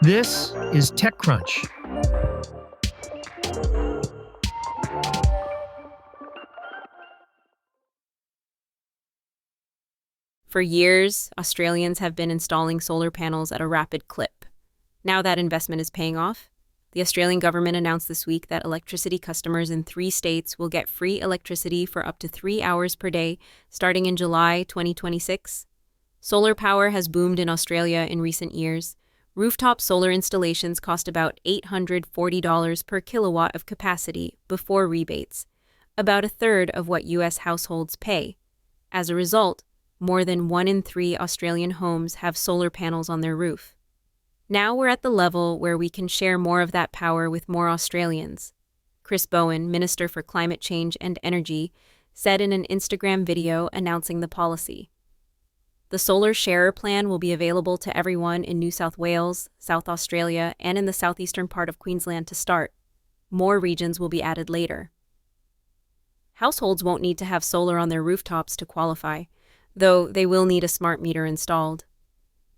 This is TechCrunch. For years, Australians have been installing solar panels at a rapid clip. Now that investment is paying off. The Australian government announced this week that electricity customers in 3 states will get free electricity for up to 3 hours per day starting in July 2026. Solar power has boomed in Australia in recent years. Rooftop solar installations cost about $840 per kilowatt of capacity before rebates, about a third of what U.S. households pay. As a result, more than 1 in 3 Australian homes have solar panels on their roof. Now we're at the level where we can share more of that power with more Australians. Chris Bowen, Minister for Climate Change and Energy, said in an Instagram video announcing the policy. The Solar Sharer Plan will be available to everyone in New South Wales, South Australia, and in the southeastern part of Queensland to start. More regions will be added later. Households won't need to have solar on their rooftops to qualify, though they will need a smart meter installed.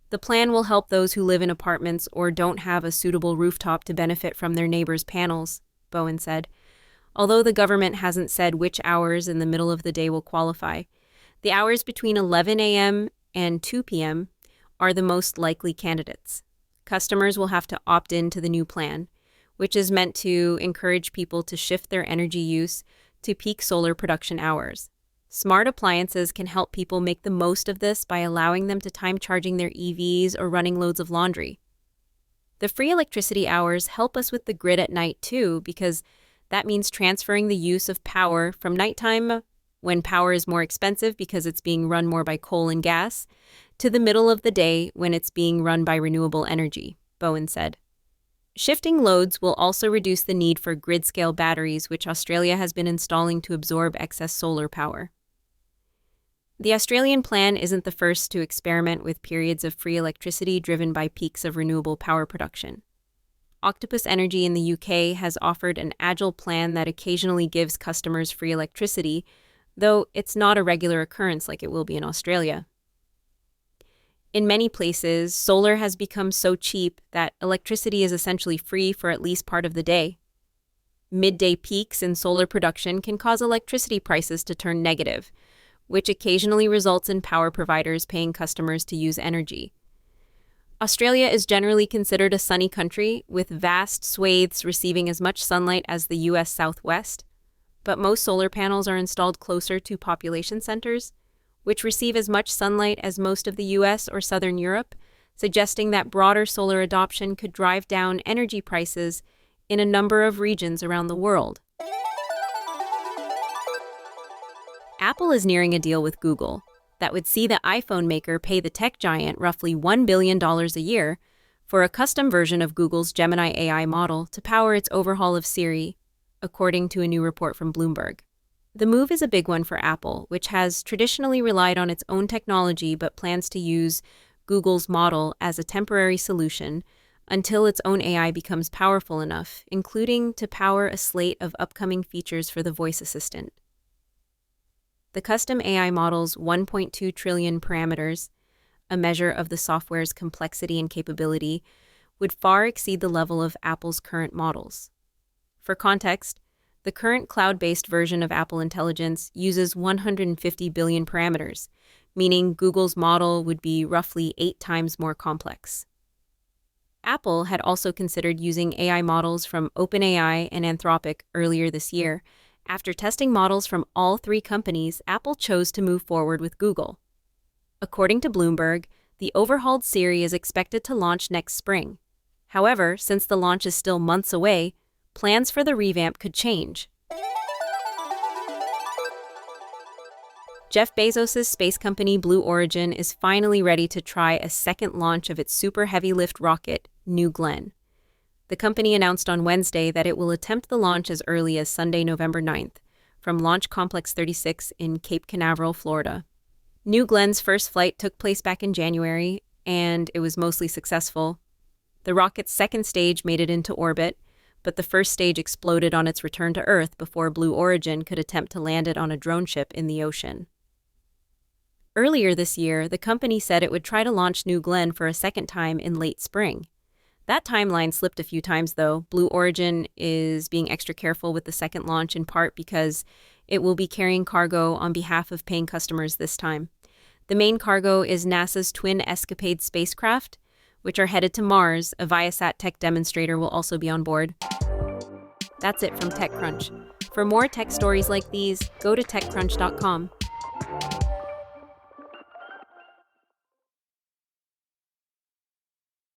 The plan will help those who live in apartments or don't have a suitable rooftop to benefit from their neighbors' panels, Bowen said. Although the government hasn't said which hours in the middle of the day will qualify, the hours between 11 a.m. and 2 p.m. are the most likely candidates. Customers will have to opt in to the new plan, which is meant to encourage people to shift their energy use to peak solar production hours. Smart appliances can help people make the most of this by allowing them to time charging their EVs or running loads of laundry. The free electricity hours help us with the grid at night too, because that means transferring the use of power from nighttime, when power is more expensive because it's being run more by coal and gas, to the middle of the day when it's being run by renewable energy, Bowen said. Shifting loads will also reduce the need for grid-scale batteries, which Australia has been installing to absorb excess solar power. The Australian plan isn't the first to experiment with periods of free electricity driven by peaks of renewable power production. Octopus Energy in the UK has offered an agile plan that occasionally gives customers free electricity, though it's not a regular occurrence like it will be in Australia. In many places, solar has become so cheap that electricity is essentially free for at least part of the day. Midday peaks in solar production can cause electricity prices to turn negative, which occasionally results in power providers paying customers to use energy. Australia is generally considered a sunny country, with vast swathes receiving as much sunlight as the U.S. Southwest, but most solar panels are installed closer to population centers, which receive as much sunlight as most of the U.S. or Southern Europe, suggesting that broader solar adoption could drive down energy prices in a number of regions around the world. Apple is nearing a deal with Google that would see the iPhone maker pay the tech giant roughly $1 billion a year for a custom version of Google's Gemini AI model to power its overhaul of Siri, according to a new report from Bloomberg. The move is a big one for Apple, which has traditionally relied on its own technology but plans to use Google's model as a temporary solution until its own AI becomes powerful enough, including to power a slate of upcoming features for the voice assistant. The custom AI model's 1.2 trillion parameters, a measure of the software's complexity and capability, would far exceed the level of Apple's current models. For context, the current cloud-based version of Apple Intelligence uses 150 billion parameters, meaning Google's model would be roughly 8 times more complex. Apple had also considered using AI models from OpenAI and Anthropic earlier this year. After testing models from all 3 companies, Apple chose to move forward with Google. According to Bloomberg, the overhauled Siri is expected to launch next spring. However, since the launch is still months away, plans for the revamp could change. Jeff Bezos' space company Blue Origin is finally ready to try a second launch of its super heavy-lift rocket, New Glenn. The company announced on Wednesday that it will attempt the launch as early as Sunday, November 9th, from Launch Complex 36 in Cape Canaveral, Florida. New Glenn's first flight took place back in January, and it was mostly successful. The rocket's second stage made it into orbit, but the first stage exploded on its return to Earth before Blue Origin could attempt to land it on a drone ship in the ocean. Earlier this year, the company said it would try to launch New Glenn for a second time in late spring. That timeline slipped a few times, though. Blue Origin is being extra careful with the second launch, in part because it will be carrying cargo on behalf of paying customers this time. The main cargo is NASA's twin Escapade spacecraft, which are headed to Mars. A Viasat tech demonstrator will also be on board. That's it from TechCrunch. For more tech stories like these, go to TechCrunch.com.